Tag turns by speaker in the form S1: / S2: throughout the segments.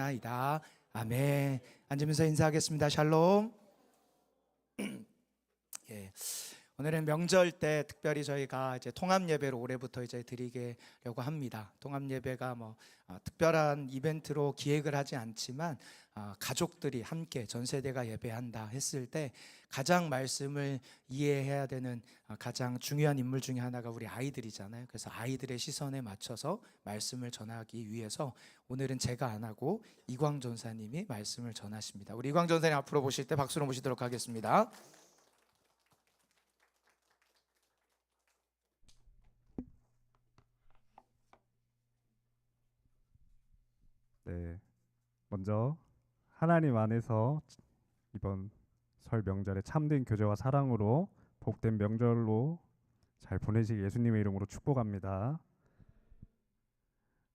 S1: 기도하옵나이다. 아멘. 앉으면서 인사하겠습니다. 샬롬. 예. 오늘은 명절 때 특별히 저희가 이제 통합 예배를 올해부터 이제 드리려고 합니다. 통합 예배가 특별한 이벤트로 기획을 하지 않지만 가족들이 함께 전 세대가 예배한다 했을 때 가장 말씀을 이해해야 되는 가장 중요한 인물 중에 하나가 우리 아이들이잖아요. 그래서 아이들의 시선에 맞춰서 말씀을 전하기 위해서 오늘은 제가 안 하고 이광 전사님이 말씀을 전하십니다. 우리 이광 전사님 앞으로 보실 때 박수로 모시도록 하겠습니다.
S2: 네, 먼저 하나님 안에서 이번 설 명절에 참된 교제와 사랑으로 복된 명절로 잘 보내시길 예수님의 이름으로 축복합니다.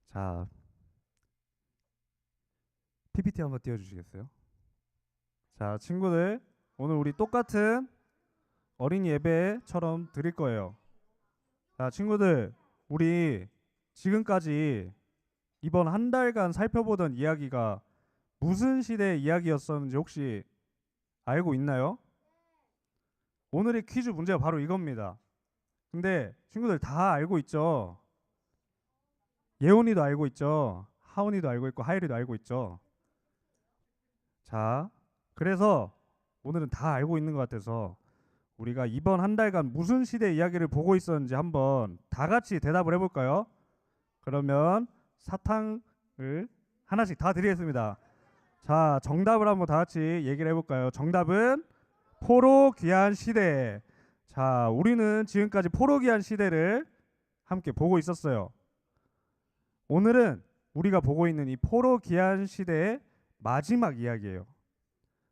S2: 자, PPT 한번 띄워주시겠어요? 자, 친구들, 오늘 우리 똑같은 어린이 예배처럼 드릴 거예요. 자, 친구들, 우리 지금까지 이번 한 달간 살펴보던 이야기가 무슨 시대의 이야기였었는지 혹시 알고 있나요? 오늘의 퀴즈 문제가 바로 이겁니다. 근데 친구들 다 알고 있죠? 예원이도 알고 있죠? 하온이도 알고 있고 하율이도 알고 있죠? 자, 그래서 오늘은 다 알고 있는 것 같아서 우리가 이번 한 달간 무슨 시대의 이야기를 보고 있었는지 한번 다 같이 대답을 해볼까요? 그러면 사탕을 하나씩 다 드리겠습니다. 자, 정답을 한번 다 같이 얘기를 해볼까요? 정답은 포로 귀한 시대. 자, 우리는 지금까지 포로 귀한 시대를 함께 보고 있었어요. 오늘은 우리가 보고 있는 이 포로 귀한 시대의 마지막 이야기예요.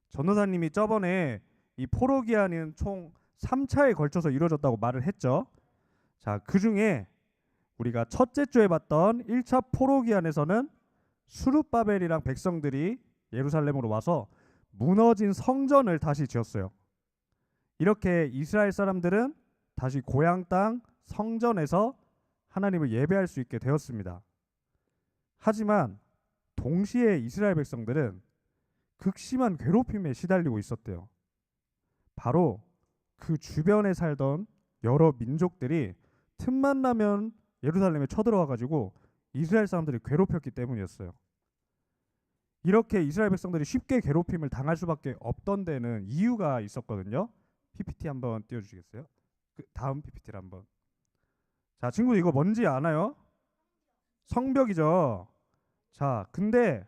S2: 전도사님이 저번에 이 포로 귀한은 총 3차에 걸쳐서 이루어졌다고 말을 했죠. 자, 그 중에 우리가 첫째 주에 봤던 1차 포로 귀환에서는 수룹바벨이랑 백성들이 예루살렘으로 와서 무너진 성전을 다시 지었어요. 이렇게 이스라엘 사람들은 다시 고향 땅 성전에서 하나님을 예배할 수 있게 되었습니다. 하지만 동시에 이스라엘 백성들은 극심한 괴롭힘에 시달리고 있었대요. 바로 그 주변에 살던 여러 민족들이 틈만 나면 예루살렘에 쳐들어와가지고 이스라엘 사람들이 괴롭혔기 때문이었어요. 이렇게 이스라엘 백성들이 쉽게 괴롭힘을 당할 수밖에 없던 데는 이유가 있었거든요. PPT 한번 띄워주시겠어요? 그 다음 PPT를 한번. 자, 친구들 이거 뭔지 아나요? 성벽이죠. 자, 근데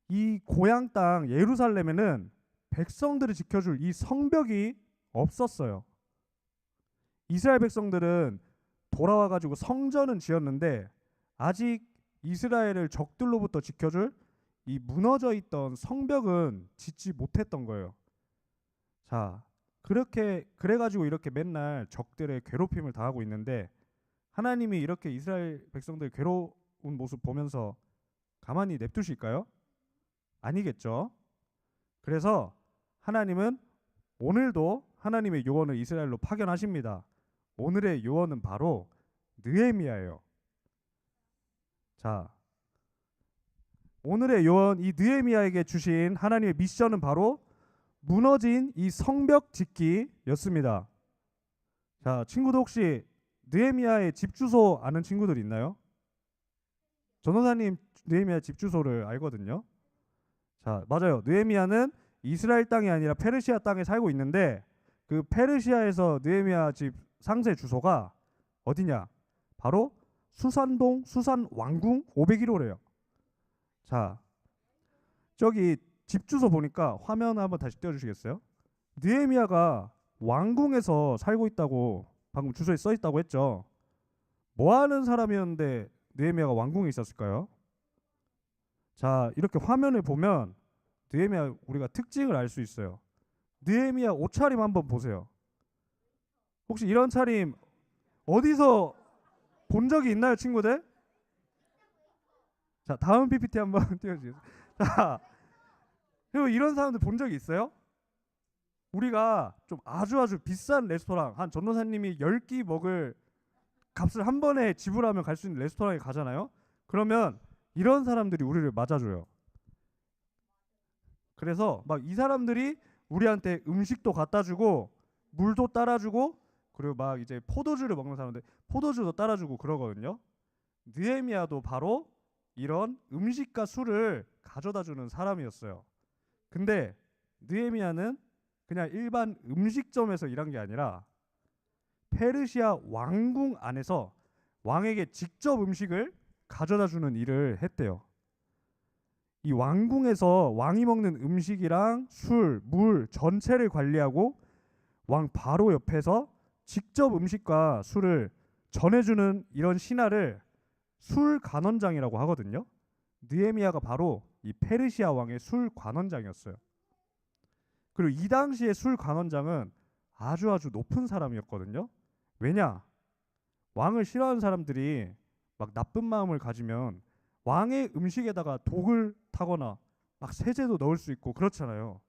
S2: 이 고향 땅 예루살렘에는 백성들을 지켜줄 이 성벽이 없었어요. 이스라엘 백성들은 돌아와가지고 성전은 지었는데 아직 이스라엘을 적들로부터 지켜줄 이 무너져 있던 성벽은 짓지 못했던 거예요. 자, 그래가지고 이렇게 맨날 적들의 괴롭힘을 당하고 있는데 하나님이 이렇게 이스라엘 백성들 괴로운 모습 보면서 가만히 냅두실까요? 아니겠죠. 그래서 하나님은 오늘도 하나님의 요원을 이스라엘로 파견하십니다. 오늘의 요원은 바로 느헤미야예요. 자, 오늘의 요원 이 느헤미야에게 주신 하나님의 미션은 바로 무너진 이 성벽 짓기였습니다. 자, 친구들 혹시 느헤미야의 집 주소 아는 친구들 있나요? 전도사님 느헤미야 집 주소를 알거든요. 자, 맞아요. 느헤미야는 이스라엘 땅이 아니라 페르시아 땅에 살고 있는데 그 페르시아에서 느헤미야 집 상세 주소가 어디냐? 바로 수산동 수산왕궁 501호래요. 자, 저기 집 주소 보니까 화면 한번 다시 띄워주시겠어요? 느헤미야가 왕궁에서 살고 있다고 방금 주소에 써 있다고 했죠. 뭐 하는 사람이었는데 느헤미야가 왕궁에 있었을까요? 자, 이렇게 화면을 보면 느헤미야 우리가 특징을 알 수 있어요. 느헤미야 옷차림 한번 보세요. 혹시 이런 차림 어디서 본 적이 있나요, 친구들? 자, 다음 PPT 한번 띄워주세요. 자, 그리고 이런 사람들 본 적이 있어요? 우리가 좀 아주 비싼 레스토랑 한 전도사님이 10끼 먹을 값을 한 번에 지불하면 갈 수 있는 레스토랑에 가잖아요. 그러면 이런 사람들이 우리를 맞아줘요. 그래서 막 이 사람들이 우리한테 음식도 갖다 주고 물도 따라주고 그리고 막 이제 포도주를 먹는 사람들 포도주도 따라주고 그러거든요. 느헤미야도 바로 이런 음식과 술을 가져다 주는 사람이었어요. 근데 느헤미야는 그냥 일반 음식점에서 일한 게 아니라 페르시아 왕궁 안에서 왕에게 직접 음식을 가져다 주는 일을 했대요. 이 왕궁에서 왕이 먹는 음식이랑 술, 물 전체를 관리하고 왕 바로 옆에서 직접 음식과 술을 전해주는 이런 신하를 술 관원장이라고 하거든요. 느헤미야가 바로 이 페르시아 왕의 술 관원장이었어요. 그리고 이 당시의 술 관원장은 아주 높은 사람이었거든요. 왜냐? 왕을 싫어하는 사람들이 막 나쁜 마음을 가지면 왕의 음식에다가 독을 타거나 막 세제도 넣을 수 있고 그렇잖아요.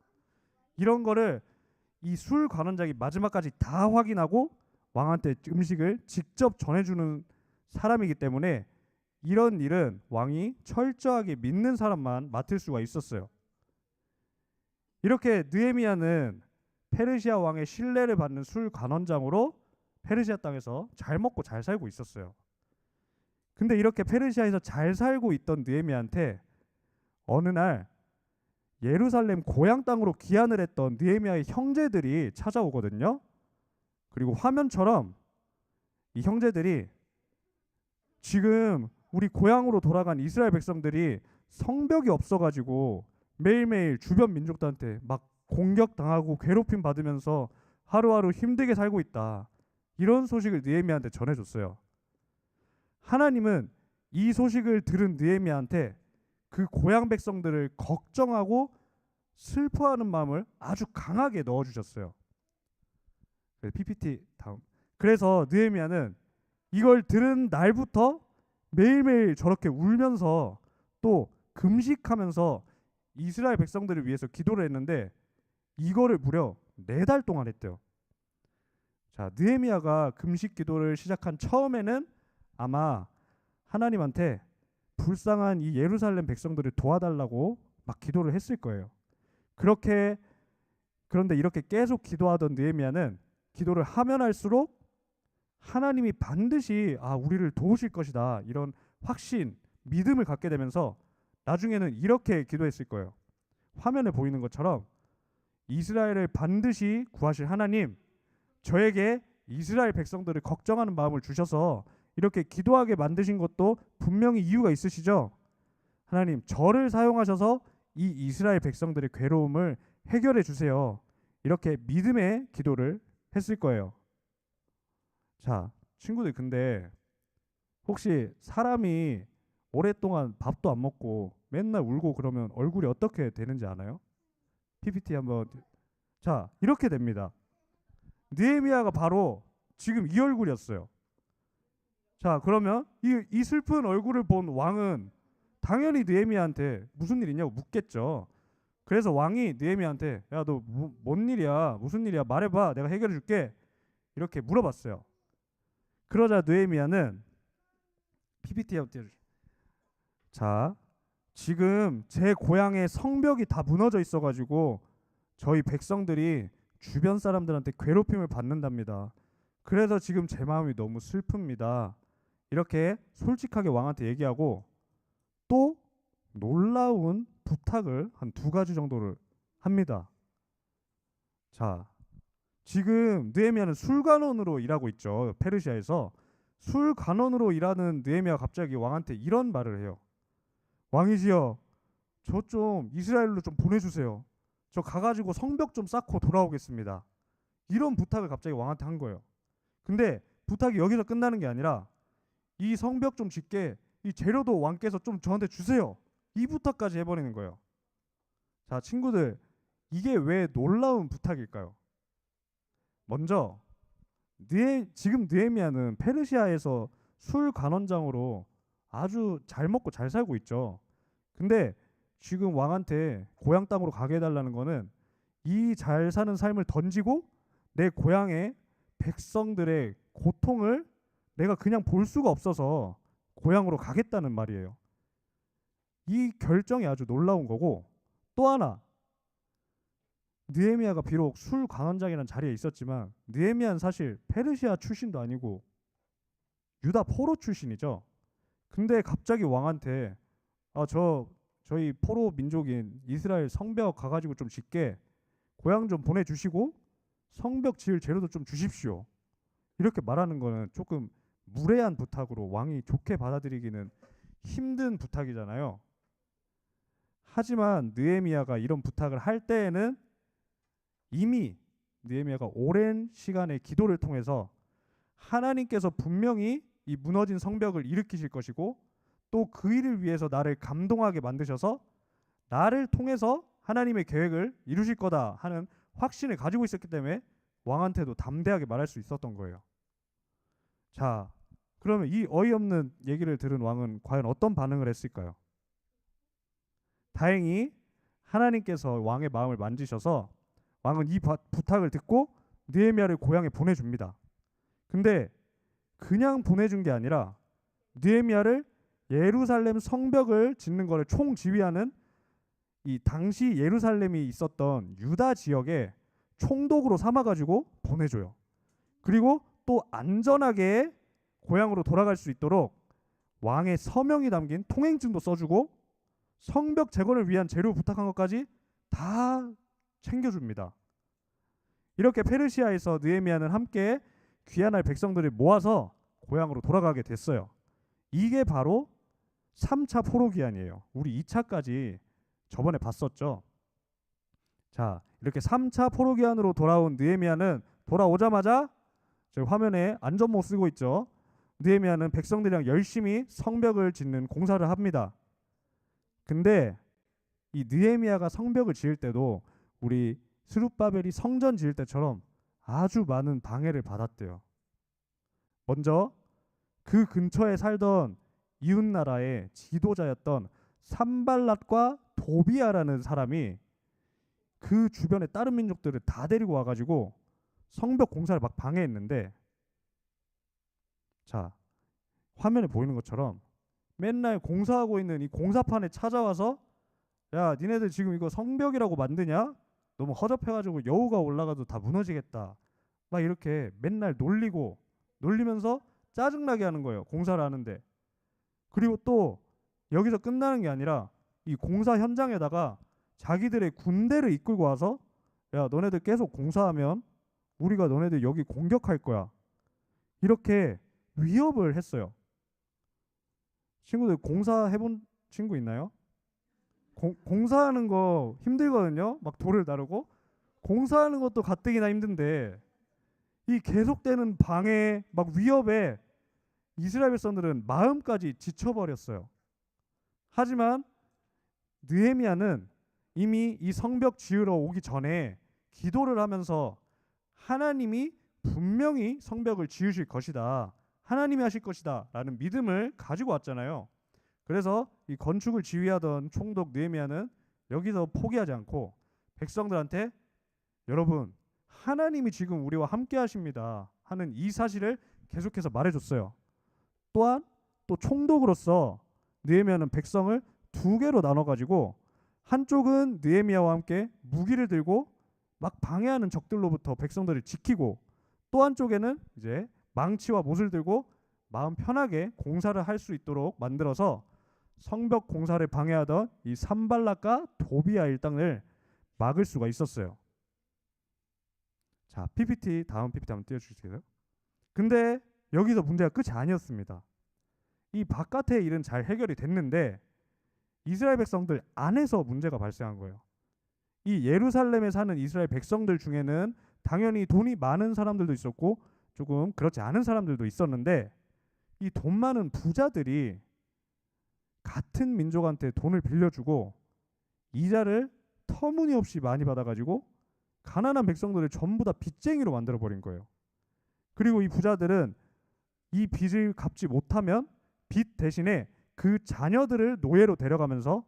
S2: 이런 거를 이 술 관원장이 마지막까지 다 확인하고 왕한테 음식을 직접 전해주는 사람이기 때문에 이런 일은 왕이 철저하게 믿는 사람만 맡을 수가 있었어요. 이렇게 느헤미야는 페르시아 왕의 신뢰를 받는 술 관원장으로 페르시아 땅에서 잘 먹고 잘 살고 있었어요. 근데 이렇게 페르시아에서 잘 살고 있던 느헤미야한테 어느 날 예루살렘 고향 땅으로 귀환을 했던 느헤미야의 형제들이 찾아오거든요. 그리고 화면처럼 이 형제들이 지금 우리 고향으로 돌아간 이스라엘 백성들이 성벽이 없어가지고 매일매일 주변 민족들한테 막 공격당하고 괴롭힘 받으면서 하루하루 힘들게 살고 있다. 이런 소식을 느헤미야한테 전해줬어요. 하나님은 이 소식을 들은 느헤미야한테 그 고향 백성들을 걱정하고 슬퍼하는 마음을 아주 강하게 넣어주셨어요. PPT 다음. 그래서 느헤미야는 이걸 들은 날부터 매일매일 저렇게 울면서 또 금식하면서 이스라엘 백성들을 위해서 기도를 했는데 이거를 무려 4달 동안 했대요. 자, 느헤미야가 금식 기도를 시작한 처음에는 아마 하나님한테 불쌍한 이 예루살렘 백성들을 도와달라고 막 기도를 했을 거예요. 그런데 이렇게 계속 기도하던 느헤미야는 기도를 하면 할수록 하나님이 반드시 우리를 도우실 것이다 이런 확신, 믿음을 갖게 되면서 나중에는 이렇게 기도했을 거예요. 화면에 보이는 것처럼 이스라엘을 반드시 구하실 하나님, 저에게 이스라엘 백성들을 걱정하는 마음을 주셔서 이렇게 기도하게 만드신 것도 분명히 이유가 있으시죠? 하나님, 저를 사용하셔서 이 이스라엘 백성들의 괴로움을 해결해 주세요. 이렇게 믿음의 기도를 했을 거예요. 자, 친구들, 근데 혹시 사람이 오랫동안 밥도 안 먹고 맨날 울고 그러면 얼굴이 어떻게 되는지 아나요? PPT 한번. 자, 이렇게 됩니다. 느헤미야가 바로 지금 이 얼굴이었어요. 자, 그러면 이 슬픈 얼굴을 본 왕은 당연히 느헤미야한테 무슨 일 있냐고 묻겠죠. 그래서 왕이 느헤미야한테 야, 너 뭔 일이야? 무슨 일이야? 말해봐. 내가 해결해 줄게. 이렇게 물어봤어요. 그러자 느헤미야는 PPT 한번 띄워주세요. 자, 지금 제 고향에 성벽이 다 무너져 있어가지고 저희 백성들이 주변 사람들한테 괴롭힘을 받는답니다. 그래서 지금 제 마음이 너무 슬픕니다. 이렇게 솔직하게 왕한테 얘기하고 또 놀라운 부탁을 한 2가지 정도를 합니다. 자, 지금 느헤미야는 술관원으로 일하고 있죠. 페르시아에서. 술관원으로 일하는 느헤미야가 갑자기 왕한테 이런 말을 해요. 왕이시여, 저 좀 이스라엘로 좀 보내주세요. 저 가가지고 성벽 좀 쌓고 돌아오겠습니다. 이런 부탁을 갑자기 왕한테 한 거예요. 근데 부탁이 여기서 끝나는 게 아니라 이 성벽 좀 짓게 이 재료도 왕께서 좀 저한테 주세요. 이 부탁까지 해버리는 거예요. 자, 친구들, 이게 왜 놀라운 부탁일까요? 먼저 지금 느헤미야는 페르시아에서 술 관원장으로 아주 잘 먹고 잘 살고 있죠. 근데 지금 왕한테 고향 땅으로 가게 해달라는 거는 이 잘 사는 삶을 던지고 내 고향의 백성들의 고통을 내가 그냥 볼 수가 없어서 고향으로 가겠다는 말이에요. 이 결정이 아주 놀라운 거고, 또 하나, 느헤미야가 비록 술 관원장이라는 자리에 있었지만 느헤미야는 사실 페르시아 출신도 아니고 유다 포로 출신이죠. 근데 갑자기 왕한테 저희 포로 민족인 이스라엘 성벽 가가지고 좀 짓게 고향 좀 보내주시고 성벽 지을 재료도 좀 주십시오. 이렇게 말하는 거는 조금 무례한 부탁으로 왕이 좋게 받아들이기는 힘든 부탁이잖아요. 하지만 느헤미야가 이런 부탁을 할 때에는 이미 느헤미야가 오랜 시간의 기도를 통해서 하나님께서 분명히 이 무너진 성벽을 일으키실 것이고 또 그 일을 위해서 나를 감동하게 만드셔서 나를 통해서 하나님의 계획을 이루실 거다 하는 확신을 가지고 있었기 때문에 왕한테도 담대하게 말할 수 있었던 거예요. 자, 그러면 이 어이없는 얘기를 들은 왕은 과연 어떤 반응을 했을까요? 다행히 하나님께서 왕의 마음을 만지셔서 왕은 이 부탁을 듣고 느헤미야를 고향에 보내줍니다. 근데 그냥 보내준 게 아니라 느헤미야를 예루살렘 성벽을 짓는 것을 총지휘하는 이 당시 예루살렘이 있었던 유다 지역에 총독으로 삼아가지고 보내줘요. 그리고 또 안전하게 고향으로 돌아갈 수 있도록 왕의 서명이 담긴 통행증도 써주고 성벽 재건을 위한 재료 부탁한 것까지 다 챙겨줍니다. 이렇게 페르시아에서 느헤미야는 함께 귀환할 백성들을 모아서 고향으로 돌아가게 됐어요. 이게 바로 3차 포로 귀환이에요. 우리 2차까지 저번에 봤었죠. 자, 이렇게 3차 포로 귀환으로 돌아온 느헤미야는 돌아오자마자 저희 화면에 안전모 쓰고 있죠. 느헤미야는 백성들이랑 열심히 성벽을 짓는 공사를 합니다. 근데 이 느헤미야가 성벽을 지을 때도 우리 스룹바벨이 성전 지을 때처럼 아주 많은 방해를 받았대요. 먼저 그 근처에 살던 이웃 나라의 지도자였던 산발랏과 도비아라는 사람이 그 주변의 다른 민족들을 다 데리고 와가지고 성벽 공사를 막 방해했는데, 자, 화면에 보이는 것처럼 맨날 공사하고 있는 이 공사판에 찾아와서 야, 니네들 지금 이거 성벽이라고 만드냐? 너무 허접해가지고 여우가 올라가도 다 무너지겠다. 막 이렇게 맨날 놀리면서 짜증나게 하는 거예요. 공사를 하는데. 그리고 또 여기서 끝나는 게 아니라 이 공사 현장에다가 자기들의 군대를 이끌고 와서 야, 너네들 계속 공사하면 우리가 너네들 여기 공격할 거야. 이렇게 위협을 했어요. 친구들 공사 해본 친구 있나요? 공사하는 거 힘들거든요. 막 돌을 다루고 공사하는 것도 가뜩이나 힘든데 이 계속되는 방해 막 위협에 이스라엘 백성들은 마음까지 지쳐버렸어요. 하지만 느헤미야는 이미 이 성벽 지으러 오기 전에 기도를 하면서 하나님이 분명히 성벽을 지으실 것이다, 하나님이 하실 것이다 라는 믿음을 가지고 왔잖아요. 그래서 이 건축을 지휘하던 총독 느헤미야는 여기서 포기하지 않고 백성들한테 여러분, 하나님이 지금 우리와 함께 하십니다 하는 이 사실을 계속해서 말해줬어요. 또한 또 총독으로서 느헤미야는 백성을 두 개로 나눠가지고 한쪽은 느헤미야와 함께 무기를 들고 막 방해하는 적들로부터 백성들을 지키고, 또 한쪽에는 이제 망치와 못을 들고 마음 편하게 공사를 할 수 있도록 만들어서 성벽 공사를 방해하던 이 산발랏과 도비아 일당을 막을 수가 있었어요. 자, PPT 다음 PPT 한번 띄워주시겠어요? 근데 여기서 문제가 끝이 아니었습니다. 이 바깥의 일은 잘 해결이 됐는데 이스라엘 백성들 안에서 문제가 발생한 거예요. 이 예루살렘에 사는 이스라엘 백성들 중에는 당연히 돈이 많은 사람들도 있었고 조금 그렇지 않은 사람들도 있었는데 이 돈 많은 부자들이 같은 민족한테 돈을 빌려주고 이자를 터무니없이 많이 받아가지고 가난한 백성들을 전부 다 빚쟁이로 만들어버린 거예요. 그리고 이 부자들은 이 빚을 갚지 못하면 빚 대신에 그 자녀들을 노예로 데려가면서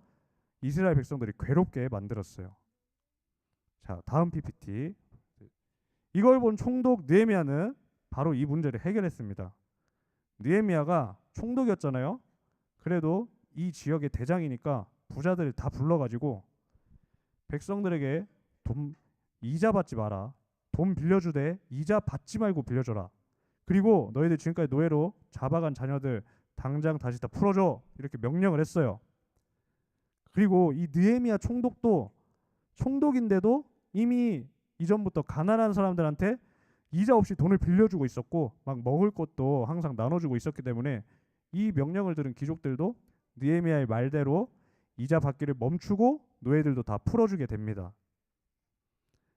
S2: 이스라엘 백성들이 괴롭게 만들었어요. 자, 다음 PPT. 이걸 본 총독 느헤미야는 바로 이 문제를 해결했습니다. 느헤미야가 총독이었잖아요. 그래도 이 지역의 대장이니까 부자들 다 불러가지고 백성들에게 돈 이자 받지 마라. 돈 빌려주되 이자 받지 말고 빌려줘라. 그리고 너희들 지금까지 노예로 잡아간 자녀들 당장 다시 다 풀어줘. 이렇게 명령을 했어요. 그리고 이 느헤미야 총독도 총독인데도 이미 이전부터 가난한 사람들한테 이자 없이 돈을 빌려주고 있었고 막 먹을 것도 항상 나눠주고 있었기 때문에 이 명령을 들은 귀족들도 느헤미야의 말대로 이자 받기를 멈추고 노예들도 다 풀어주게 됩니다.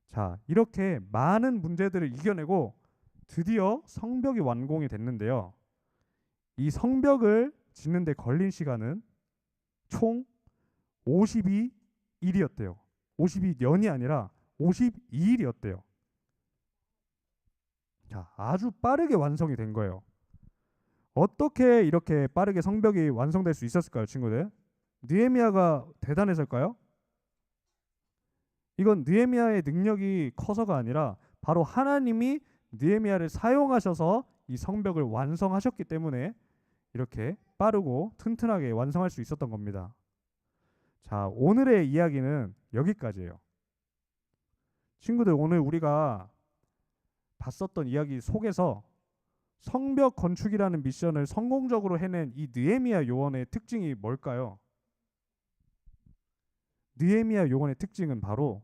S2: 자, 이렇게 많은 문제들을 이겨내고 드디어 성벽이 완공이 됐는데요. 이 성벽을 짓는 데 걸린 시간은 총 52일이었대요. 52년이 아니라 52일이었대요. 자, 아주 빠르게 완성이 된 거예요. 어떻게 이렇게 빠르게 성벽이 완성될 수 있었을까요, 친구들? 느헤미야가 대단해서일까요? 이건 느헤미야의 능력이 커서가 아니라 바로 하나님이 느헤미야를 사용하셔서 이 성벽을 완성하셨기 때문에 이렇게 빠르고 튼튼하게 완성할 수 있었던 겁니다. 자, 오늘의 이야기는 여기까지예요. 친구들, 오늘 우리가 봤었던 이야기 속에서 성벽 건축이라는 미션을 성공적으로 해낸 이 느헤미야 요원의 특징이 뭘까요? 느헤미야 요원의 특징은 바로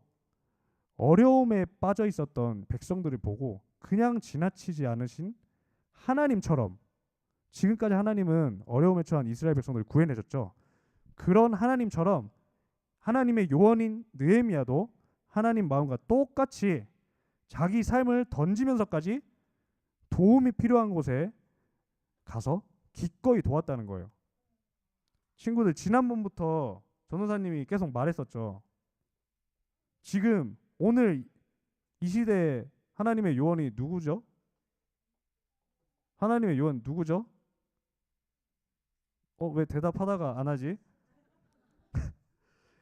S2: 어려움에 빠져 있었던 백성들을 보고 그냥 지나치지 않으신 하나님처럼, 지금까지 하나님은 어려움에 처한 이스라엘 백성들을 구해내셨죠. 그런 하나님처럼 하나님의 요원인 느헤미야도 하나님 마음과 똑같이 자기 삶을 던지면서까지 도움이 필요한 곳에 가서 기꺼이 도왔다는 거예요. 친구들, 지난번부터 전도사님이 계속 말했었죠. 지금 오늘 이 시대에 하나님의 요원이 누구죠? 하나님의 요원 누구죠? 왜 대답하다가 안 하지?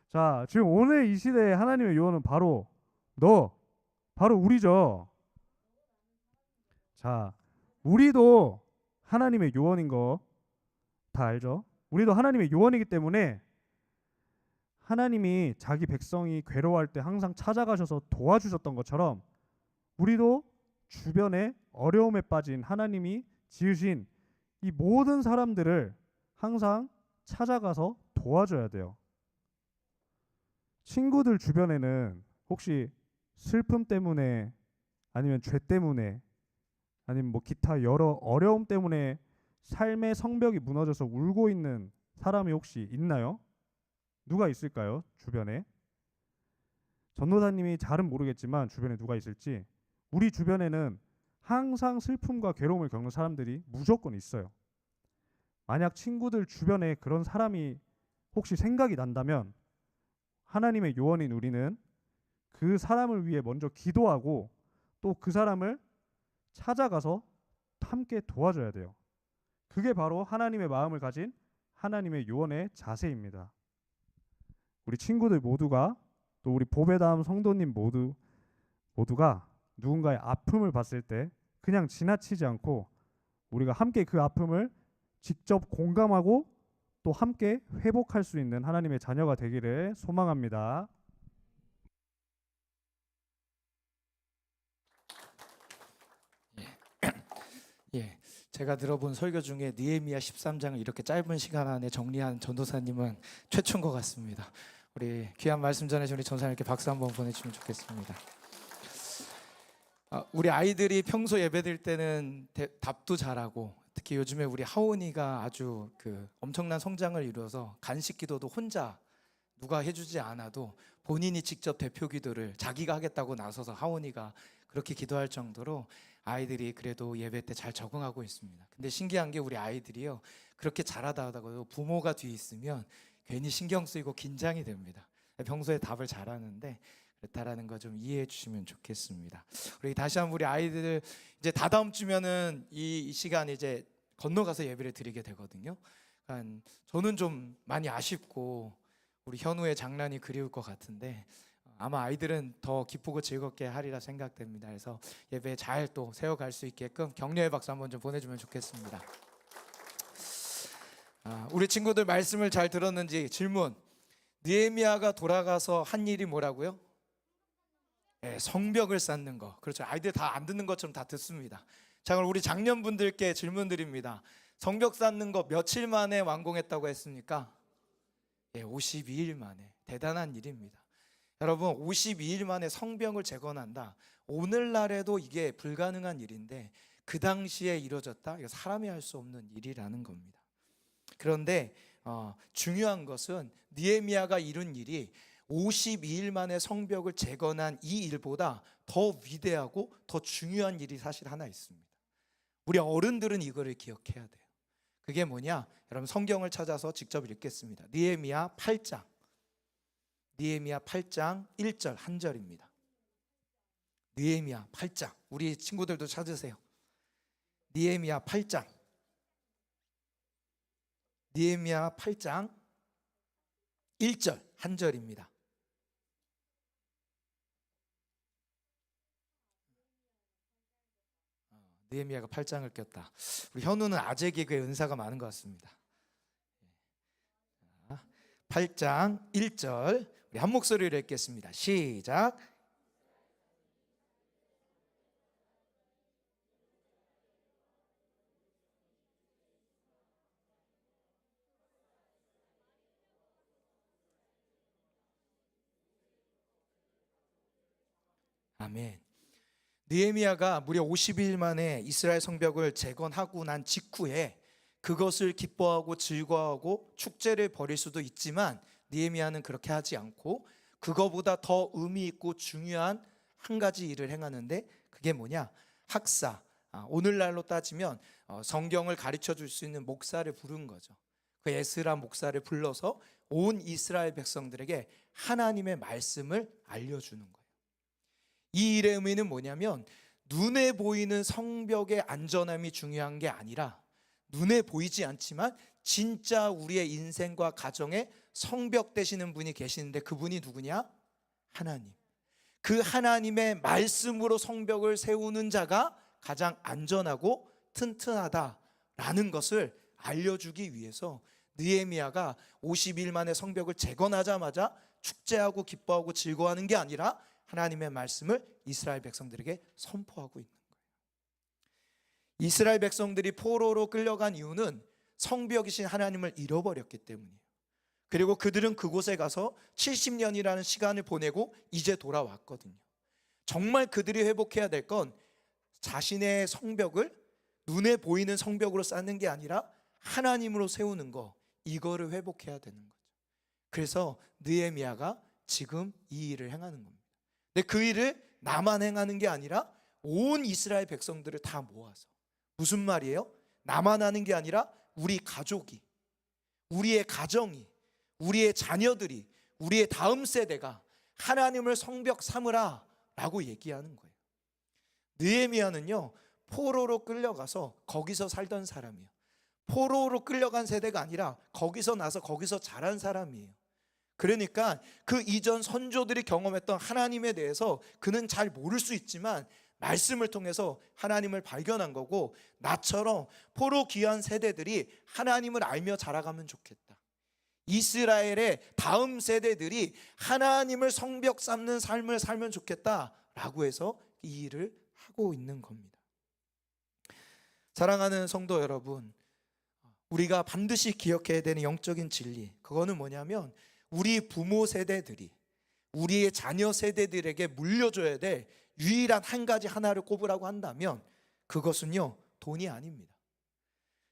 S2: 자, 지금 오늘 이 시대에 하나님의 요원은 바로 바로 우리죠. 자, 우리도 하나님의 요원인 거 다 알죠? 우리도 하나님의 요원이기 때문에 하나님이 자기 백성이 괴로워할 때 항상 찾아가셔서 도와주셨던 것처럼 우리도 주변에 어려움에 빠진 하나님이 지으신 이 모든 사람들을 항상 찾아가서 도와줘야 돼요. 친구들 주변에는 혹시 슬픔 때문에 아니면 죄 때문에 아니면 뭐 기타 여러 어려움 때문에 삶의 성벽이 무너져서 울고 있는 사람이 혹시 있나요? 누가 있을까요? 주변에? 전도사님이 잘은 모르겠지만 주변에 누가 있을지, 우리 주변에는 항상 슬픔과 괴로움을 겪는 사람들이 무조건 있어요. 만약 친구들 주변에 그런 사람이 혹시 생각이 난다면 하나님의 요원인 우리는 그 사람을 위해 먼저 기도하고 또 그 사람을 찾아가서 함께 도와줘야 돼요. 그게 바로 하나님의 마음을 가진 하나님의 요원의 자세입니다. 우리 친구들 모두가, 또 우리 보배다음 성도님 모두가 누군가의 아픔을 봤을 때 그냥 지나치지 않고 우리가 함께 그 아픔을 직접 공감하고 또 함께 회복할 수 있는 하나님의 자녀가 되기를 소망합니다.
S1: 예, 제가 들어본 설교 중에 느헤미야 13장을 이렇게 짧은 시간 안에 정리한 전도사님은 최초인 것 같습니다. 우리 귀한 말씀 전해주신 우리 전사님께 박수 한번 보내주시면 좋겠습니다. 우리 아이들이 평소 예배드릴 때는 답도 잘하고, 특히 요즘에 우리 하온이가 아주 엄청난 성장을 이루어서 간식 기도도 혼자 누가 해주지 않아도 본인이 직접 대표 기도를 자기가 하겠다고 나서서 하온이가 그렇게 기도할 정도로 아이들이 그래도 예배 때 잘 적응하고 있습니다. 근데 신기한 게 우리 아이들이요, 그렇게 잘하다가도 부모가 뒤에 있으면 괜히 신경 쓰이고 긴장이 됩니다. 평소에 답을 잘하는데 그렇다라는 거 좀 이해해 주시면 좋겠습니다. 우리 다시 한번 우리 아이들 이제 다다음 주면은 이 시간 이제 건너가서 예배를 드리게 되거든요. 그러니까 저는 좀 많이 아쉽고 우리 현우의 장난이 그리울 것 같은데 아마 아이들은 더 기쁘고 즐겁게 하리라 생각됩니다. 그래서 예배 잘 또 세워갈 수 있게끔 격려의 박수 한번 좀 보내주면 좋겠습니다. 우리 친구들 말씀을 잘 들었는지 질문. 느헤미야가 돌아가서 한 일이 뭐라고요? 성벽을 쌓는 거. 그렇죠. 아이들 다 안 듣는 것처럼 다 듣습니다. 자, 그럼 우리 장년분들께 질문 드립니다. 성벽 쌓는 거 며칠 만에 완공했다고 했습니까? 52일 만에. 대단한 일입니다. 여러분, 52일 만에 성벽을 재건한다. 오늘날에도 이게 불가능한 일인데 그 당시에 이루어졌다. 이거 사람이 할 수 없는 일이라는 겁니다. 그런데 중요한 것은 느헤미야가 이룬 일이 52일 만에 성벽을 재건한 이 일보다 더 위대하고 더 중요한 일이 사실 하나 있습니다. 우리 어른들은 이거를 기억해야 돼요. 그게 뭐냐? 여러분 성경을 찾아서 직접 읽겠습니다. 느헤미야 8장 1절 한 절입니다. 느헤미야 8장, 우리 친구들도 찾으세요. 느헤미야 8장 1절 한 절입니다. 느헤미야가 8장을 꼈다. 우리 현우는 아재 개그의 은사가 많은 것 같습니다. 8장 1절 우리 한 목소리로 읽겠습니다. 시작. 아멘. 느헤미야가 무려 50일 만에 이스라엘 성벽을 재건하고 난 직후에 그것을 기뻐하고 즐거워하고 축제를 벌일 수도 있지만 느헤미야는 그렇게 하지 않고 그거보다 더 의미 있고 중요한 한 가지 일을 행하는데 그게 뭐냐? 학사. 오늘날로 따지면 성경을 가르쳐 줄 수 있는 목사를 부른 거죠. 그 에스라 목사를 불러서 온 이스라엘 백성들에게 하나님의 말씀을 알려주는 거예요. 이 일의 의미는 뭐냐면 눈에 보이는 성벽의 안전함이 중요한 게 아니라 눈에 보이지 않지만 진짜 우리의 인생과 가정에 성벽 되시는 분이 계시는데 그분이 누구냐? 하나님. 그 하나님의 말씀으로 성벽을 세우는 자가 가장 안전하고 튼튼하다라는 것을 알려주기 위해서 느헤미야가 50일 만에 성벽을 재건하자마자 축제하고 기뻐하고 즐거워하는 게 아니라 하나님의 말씀을 이스라엘 백성들에게 선포하고 있는 거예요. 이스라엘 백성들이 포로로 끌려간 이유는 성벽이신 하나님을 잃어버렸기 때문이에요. 그리고 그들은 그곳에 가서 70년이라는 시간을 보내고 이제 돌아왔거든요. 정말 그들이 회복해야 될 건 자신의 성벽을 눈에 보이는 성벽으로 쌓는 게 아니라 하나님으로 세우는 거, 이거를 회복해야 되는 거죠. 그래서 느헤미야가 지금 이 일을 행하는 겁니다. 근데 그 일을 나만 행하는 게 아니라 온 이스라엘 백성들을 다 모아서, 무슨 말이에요? 나만 하는 게 아니라 우리 가족이, 우리의 가정이, 우리의 자녀들이, 우리의 다음 세대가 하나님을 성벽 삼으라 라고 얘기하는 거예요. 느헤미야는요 포로로 끌려가서 거기서 살던 사람이에요. 포로로 끌려간 세대가 아니라 거기서 나서 거기서 자란 사람이에요. 그러니까 그 이전 선조들이 경험했던 하나님에 대해서 그는 잘 모를 수 있지만 말씀을 통해서 하나님을 발견한 거고, 나처럼 포로 귀한 세대들이 하나님을 알며 자라가면 좋겠다. 이스라엘의 다음 세대들이 하나님을 성벽 삼는 삶을 살면 좋겠다라고 해서 이 일을 하고 있는 겁니다. 사랑하는 성도 여러분, 우리가 반드시 기억해야 되는 영적인 진리, 그거는 뭐냐면 우리 부모 세대들이 우리의 자녀 세대들에게 물려줘야 될 유일한 한 가지 하나를 꼽으라고 한다면 그것은요 돈이 아닙니다.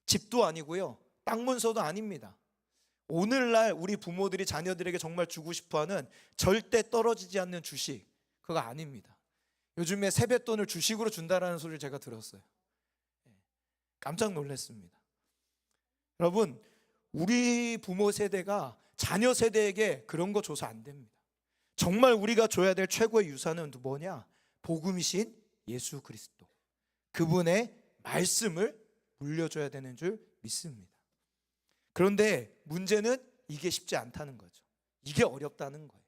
S1: 집도 아니고요 땅 문서도 아닙니다. 오늘날 우리 부모들이 자녀들에게 정말 주고 싶어하는 절대 떨어지지 않는 주식, 그거 아닙니다. 요즘에 세뱃돈을 주식으로 준다라는 소리를 제가 들었어요. 깜짝 놀랐습니다. 여러분, 우리 부모 세대가 자녀 세대에게 그런 거 줘서 안 됩니다. 정말 우리가 줘야 될 최고의 유산은 뭐냐? 복음이신 예수 그리스도, 그분의 말씀을 물려줘야 되는 줄 믿습니다. 그런데 문제는 이게 쉽지 않다는 거죠. 이게 어렵다는 거예요.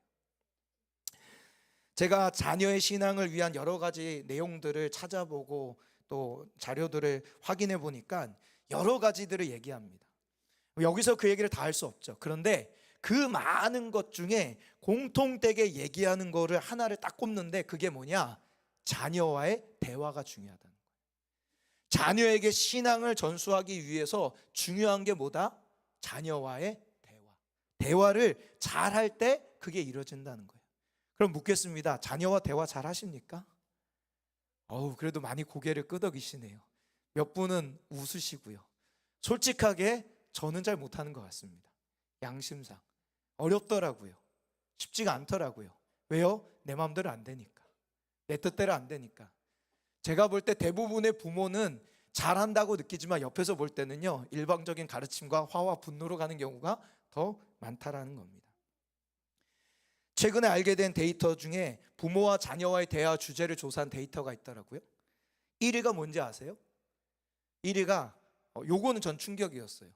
S1: 제가 자녀의 신앙을 위한 여러 가지 내용들을 찾아보고 또 자료들을 확인해 보니까 여러 가지들을 얘기합니다. 여기서 그 얘기를 다 할 수 없죠. 그런데 그 많은 것 중에 공통되게 얘기하는 거를 하나를 딱 꼽는데 그게 뭐냐? 자녀와의 대화가 중요하다는 거예요. 자녀에게 신앙을 전수하기 위해서 중요한 게 뭐다? 자녀와의 대화. 대화를 잘 할 때 그게 이루어진다는 거예요. 그럼 묻겠습니다. 자녀와 대화 잘 하십니까? 그래도 많이 고개를 끄덕이시네요. 몇 분은 웃으시고요. 솔직하게 저는 잘 못하는 것 같습니다. 양심상 어렵더라고요. 쉽지가 않더라고요. 왜요? 내 마음대로 안 되니까. 내 뜻대로 안 되니까. 제가 볼 때 대부분의 부모는 잘한다고 느끼지만 옆에서 볼 때는요, 일방적인 가르침과 화와 분노로 가는 경우가 더 많다라는 겁니다. 최근에 알게 된 데이터 중에 부모와 자녀와의 대화 주제를 조사한 데이터가 있더라고요. 1위가 뭔지 아세요? 1위가 요거는 전 충격이었어요.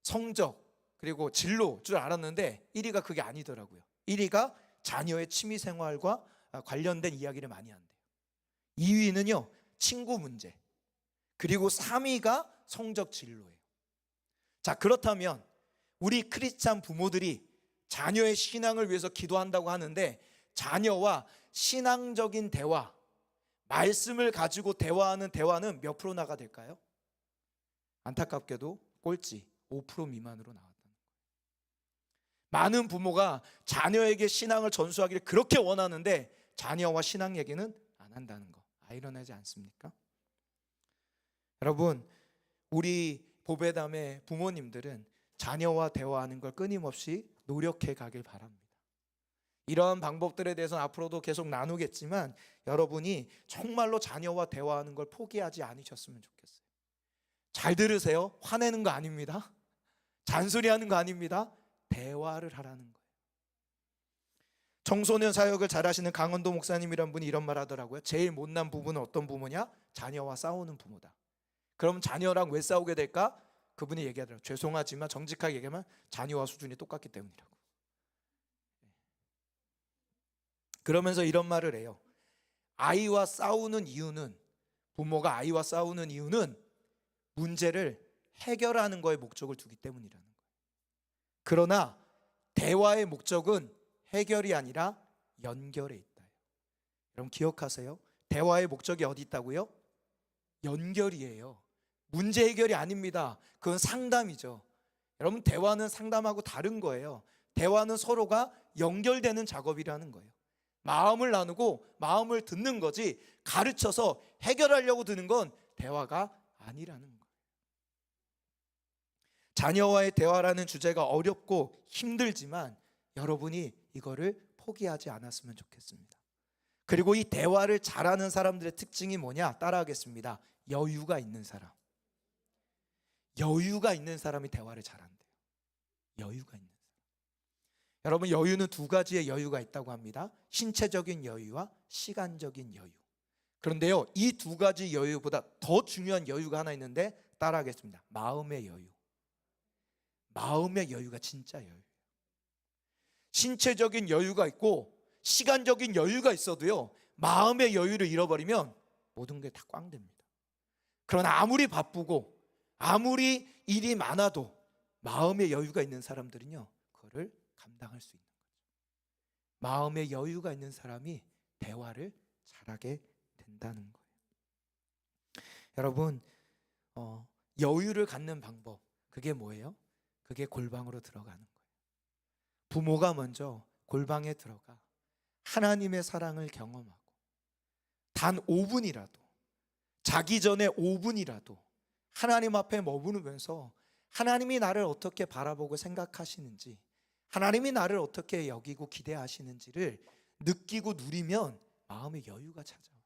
S1: 성적 그리고 진로 줄 알았는데 1위가 그게 아니더라고요. 1위가 자녀의 취미생활과 관련된 이야기를 많이 한대요. 2위는요 친구 문제, 그리고 3위가 성적 진로예요. 자, 그렇다면 우리 크리스찬 부모들이 자녀의 신앙을 위해서 기도한다고 하는데 자녀와 신앙적인 대화, 말씀을 가지고 대화하는 대화는 몇 프로나가 될까요? 안타깝게도 꼴찌 5% 미만으로 나왔다는 거예요. 많은 부모가 자녀에게 신앙을 전수하기를 그렇게 원하는데 자녀와 신앙 얘기는 안 한다는 거, 아이러니하지 않습니까? 여러분, 우리 보배담의 부모님들은 자녀와 대화하는 걸 끊임없이 노력해 가길 바랍니다. 이러한 방법들에 대해서는 앞으로도 계속 나누겠지만 여러분이 정말로 자녀와 대화하는 걸 포기하지 않으셨으면 좋겠어요. 잘 들으세요. 화내는 거 아닙니다. 잔소리하는 거 아닙니다. 대화를 하라는 거예요. 청소년 사역을 잘하시는 강원도 목사님이란 분이 이런 말 하더라고요. 제일 못난 부부는 어떤 부모냐? 자녀와 싸우는 부모다. 그럼 자녀랑 왜 싸우게 될까? 그분이 얘기하더라고요. 죄송하지만 정직하게 얘기하면 자녀와 수준이 똑같기 때문이라고. 그러면서 이런 말을 해요. 아이와 싸우는 이유는, 부모가 아이와 싸우는 이유는 문제를 해결하는 거에 목적을 두기 때문이라는 거예요. 그러나 대화의 목적은 해결이 아니라 연결에 있다. 여러분 기억하세요. 대화의 목적이 어디 있다고요? 연결이에요. 문제 해결이 아닙니다. 그건 상담이죠. 여러분, 대화는 상담하고 다른 거예요. 대화는 서로가 연결되는 작업이라는 거예요. 마음을 나누고 마음을 듣는 거지 가르쳐서 해결하려고 드는 건 대화가 아니라는 거예요. 자녀와의 대화라는 주제가 어렵고 힘들지만 여러분이 이거를 포기하지 않았으면 좋겠습니다. 그리고 이 대화를 잘하는 사람들의 특징이 뭐냐? 따라하겠습니다. 여유가 있는 사람. 여유가 있는 사람이 대화를 잘한대요. 여유가 있는 사람. 여러분, 여유는 두 가지의 여유가 있다고 합니다. 신체적인 여유와 시간적인 여유. 그런데요, 이 두 가지 여유보다 더 중요한 여유가 하나 있는데 따라하겠습니다. 마음의 여유. 마음의 여유가 진짜 여유예요. 신체적인 여유가 있고 시간적인 여유가 있어도요, 마음의 여유를 잃어버리면 모든 게 다 꽝됩니다. 그러나 아무리 바쁘고 아무리 일이 많아도 마음의 여유가 있는 사람들은요, 그거를 감당할 수 있는 거죠. 마음의 여유가 있는 사람이 대화를 잘하게 된다는 거예요. 여러분, 여유를 갖는 방법, 그게 뭐예요? 그게 골방으로 들어가는 거예요. 부모가 먼저 골방에 들어가 하나님의 사랑을 경험하고 단 5분이라도, 자기 전에 5분이라도 하나님 앞에 머무르면서 하나님이 나를 어떻게 바라보고 생각하시는지, 하나님이 나를 어떻게 여기고 기대하시는지를 느끼고 누리면 마음의 여유가 찾아와요.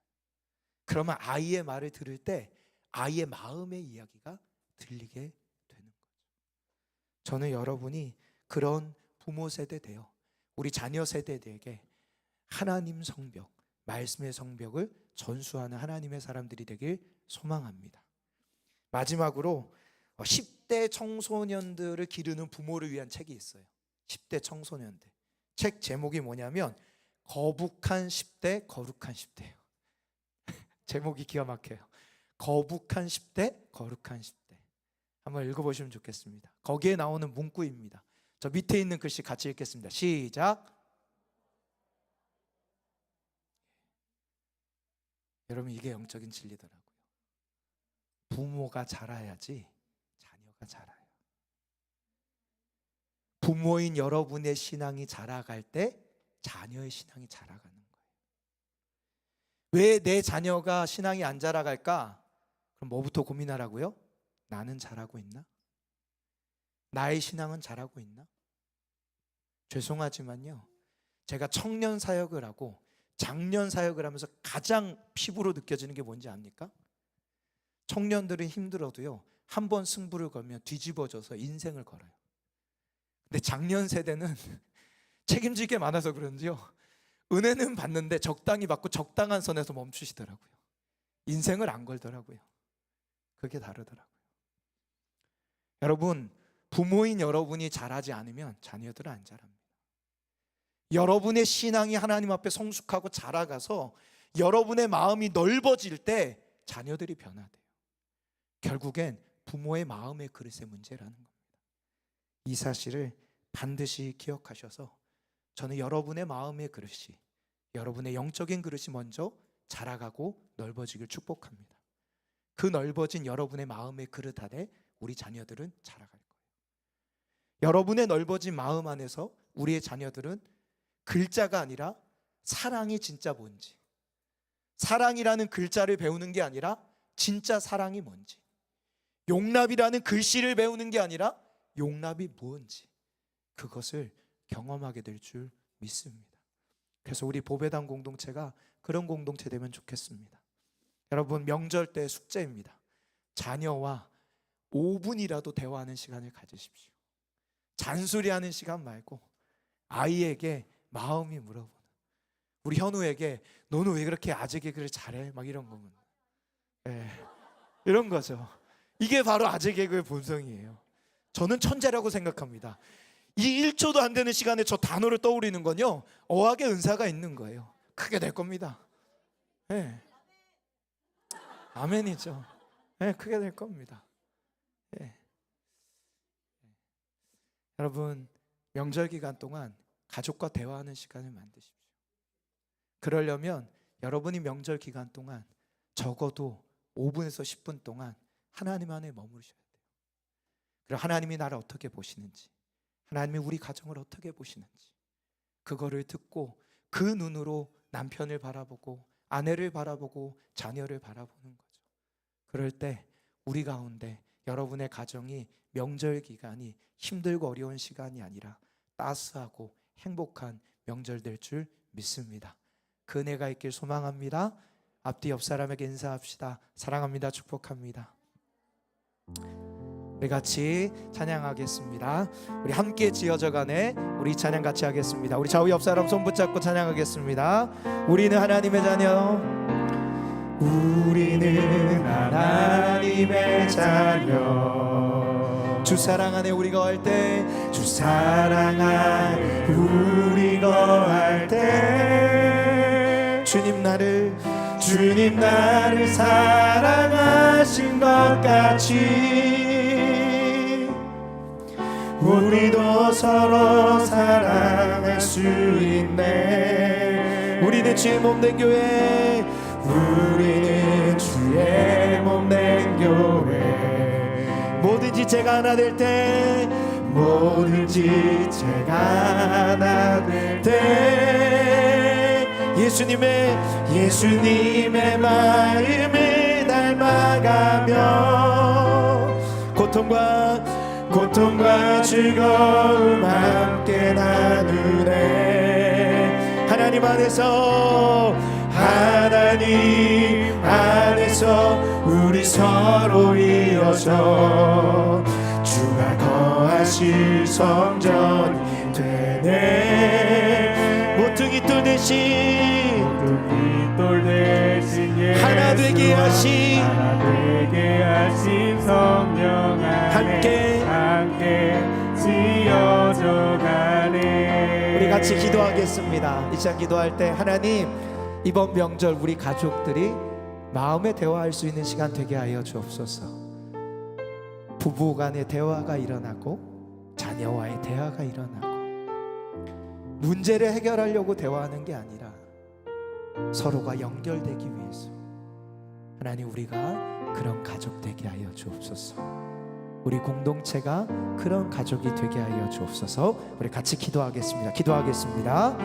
S1: 그러면 아이의 말을 들을 때 아이의 마음의 이야기가 들리게 되는 거죠. 저는 여러분이 그런 부모 세대 되어 우리 자녀 세대에게 하나님 성벽, 말씀의 성벽을 전수하는 하나님의 사람들이 되길 소망합니다. 마지막으로 10대 청소년들을 기르는 부모를 위한 책이 있어요. 10대 청소년들. 책 제목이 뭐냐면 거북한 10대, 거룩한 10대예요. 제목이 기가 막혀요. 거북한 10대, 거룩한 10대. 한번 읽어보시면 좋겠습니다. 거기에 나오는 문구입니다. 저 밑에 있는 글씨 같이 읽겠습니다. 시작. 여러분, 이게 영적인 진리더라고요. 부모가 자라야지 자녀가 자라요. 부모인 여러분의 신앙이 자라갈 때 자녀의 신앙이 자라가는 거예요. 왜 내 자녀가 신앙이 안 자라갈까? 그럼 뭐부터 고민하라고요? 나는 잘하고 있나? 나의 신앙은 잘하고 있나? 죄송하지만요, 제가 청년 사역을 하고 장년 사역을 하면서 가장 피부로 느껴지는 게 뭔지 압니까? 청년들은 힘들어도요, 한 번 승부를 걸면 뒤집어져서 인생을 걸어요. 근데 장년 세대는 책임질 게 많아서 그런지요, 은혜는 받는데 적당히 받고 적당한 선에서 멈추시더라고요. 인생을 안 걸더라고요. 그게 다르더라고요. 여러분, 부모인 여러분이 잘하지 않으면 자녀들은 안 자랍니다. 여러분의 신앙이 하나님 앞에 성숙하고 자라가서 여러분의 마음이 넓어질 때 자녀들이 변화돼요. 결국엔 부모의 마음의 그릇의 문제라는 겁니다. 이 사실을 반드시 기억하셔서 저는 여러분의 마음의 그릇이, 여러분의 영적인 그릇이 먼저 자라가고 넓어지길 축복합니다. 그 넓어진 여러분의 마음의 그릇 안에 우리 자녀들은 자라갈 거예요. 여러분의 넓어진 마음 안에서 우리의 자녀들은 글자가 아니라 사랑이 진짜 뭔지, 사랑이라는 글자를 배우는 게 아니라 진짜 사랑이 뭔지, 용납이라는 글씨를 배우는 게 아니라 용납이 뭔지, 그것을 경험하게 될 줄 믿습니다. 그래서 우리 보배당 공동체가 그런 공동체 되면 좋겠습니다. 여러분, 명절 때 숙제입니다. 자녀와 5분이라도 대화하는 시간을 가지십시오. 잔소리하는 시간 말고 아이에게 마음이 물어보는, 우리 현우에게 너는 왜 그렇게 아재 개그를 잘해? 막 이런 거면, 이런 거죠. 이게 바로 아재 개그의 본성이에요. 저는 천재라고 생각합니다. 이 1초도 안 되는 시간에 저 단어를 떠올리는 건요, 어학의 은사가 있는 거예요. 크게 될 겁니다. 아멘이죠. 크게 될 겁니다. 여러분, 명절 기간 동안 가족과 대화하는 시간을 만드십시오. 그러려면 여러분이 명절 기간 동안 적어도 5분에서 10분 동안 하나님 안에 머무르셔야 돼요. 그리고 하나님이 나를 어떻게 보시는지, 하나님이 우리 가정을 어떻게 보시는지, 그거를 듣고 그 눈으로 남편을 바라보고 아내를 바라보고 자녀를 바라보는 거죠. 그럴 때 우리 가운데 여러분의 가정이 명절 기간이 힘들고 어려운 시간이 아니라 따스하고 행복한 명절 될 줄 믿습니다. 그 은혜가 있길 소망합니다. 앞뒤 옆 사람에게 인사합시다. 사랑합니다. 축복합니다. 우리 같이 찬양하겠습니다. 우리 함께 지어져가네 우리 찬양 같이 하겠습니다. 우리 좌우 옆 사람 손 붙잡고 찬양하겠습니다. 우리는 하나님의 자녀, 우리는 하나님의 자녀, 주 사랑 안에 우리 거할 때, 주 사랑 안에 우리 거할 때, 주님 나를 사랑하신 것 같이 우리도 서로 사랑할 수 있네. 우리는 주의 몸된 교회, 우리는 주의 몸된 교회. 뭐든지 제가 하나 될 때, 뭐든지 제가 하나 될 때, 예수님의 마음을 닮아가며 고통과 즐거움 함께 나누네. 하나님 안에서 우리 서로 이어져 주가 거하실 성전이 되네. 모퉁이 돌 대신 하나 되게 하신 성령 안에 함께 지어져 가네. 우리 같이 기도하겠습니다. 이 시간 기도할 때, 하나님, 이번 명절 우리 가족들이 마음에 대화할 수 있는 시간 되게 하여 주옵소서. 부부 간의 대화가 일어나고 자녀와의 대화가 일어나고, 문제를 해결하려고 대화하는 게 아니라 서로가 연결되기 위해서, 하나님 우리가 그런 가족 되게 하여 주옵소서. 우리 공동체가 그런 가족이 되게 하여 주옵소서. 우리 같이 기도하겠습니다. 기도하겠습니다.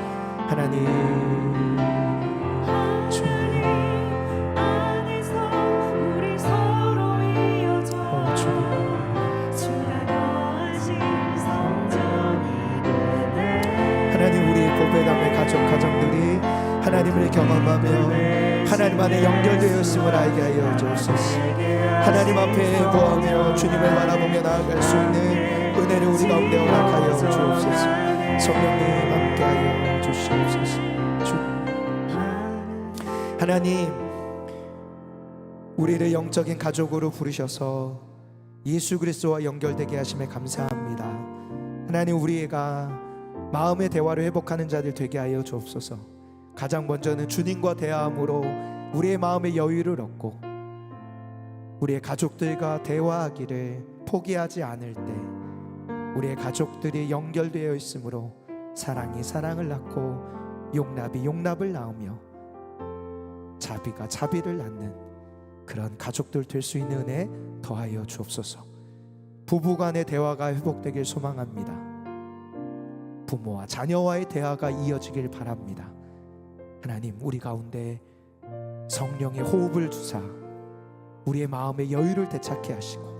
S1: 하나님, 하나님 우리 보배담의 가정들이 하나님을 경험하며 하나님 안에 연결되어 있음을 알게 하여 주옵소서. 하나님 앞에 구하며 주님을 바라보며 나아갈 수 있는 은혜를 우리 가운데 허락하여 주옵소서. 성령님 함께하여 주시옵소서. 하나님, 우리를 영적인 가족으로 부르셔서 예수 그리스도와 연결되게 하심에 감사합니다. 하나님, 우리가 마음의 대화를 회복하는 자들 되게 하여 주옵소서. 가장 먼저는 주님과 대화함으로 우리의 마음의 여유를 얻고 우리의 가족들과 대화하기를 포기하지 않을 때 우리의 가족들이 연결되어 있으므로 사랑이 사랑을 낳고 용납이 용납을 낳으며 자비가 자비를 낳는 그런 가족들 될 수 있는 은혜 더하여 주옵소서. 부부간의 대화가 회복되길 소망합니다. 부모와 자녀와의 대화가 이어지길 바랍니다. 하나님, 우리 가운데 성령의 호흡을 주사 우리의 마음의 여유를 되찾게 하시고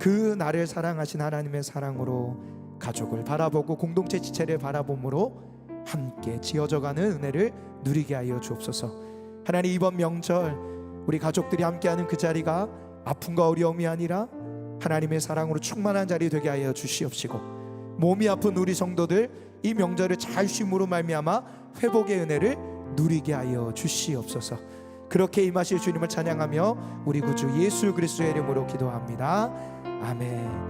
S1: 그 나를 사랑하신 하나님의 사랑으로 가족을 바라보고 공동체 지체를 바라봄으로 함께 지어져가는 은혜를 누리게 하여 주옵소서. 하나님, 이번 명절 우리 가족들이 함께하는 그 자리가 아픔과 어려움이 아니라 하나님의 사랑으로 충만한 자리 되게 하여 주시옵시고, 몸이 아픈 우리 성도들 이 명절을 잘 쉼으로 말미암아 회복의 은혜를 누리게 하여 주시옵소서. 그렇게 임하실 주님을 찬양하며 우리 구주 예수 그리스도의 이름으로 기도합니다. 아멘.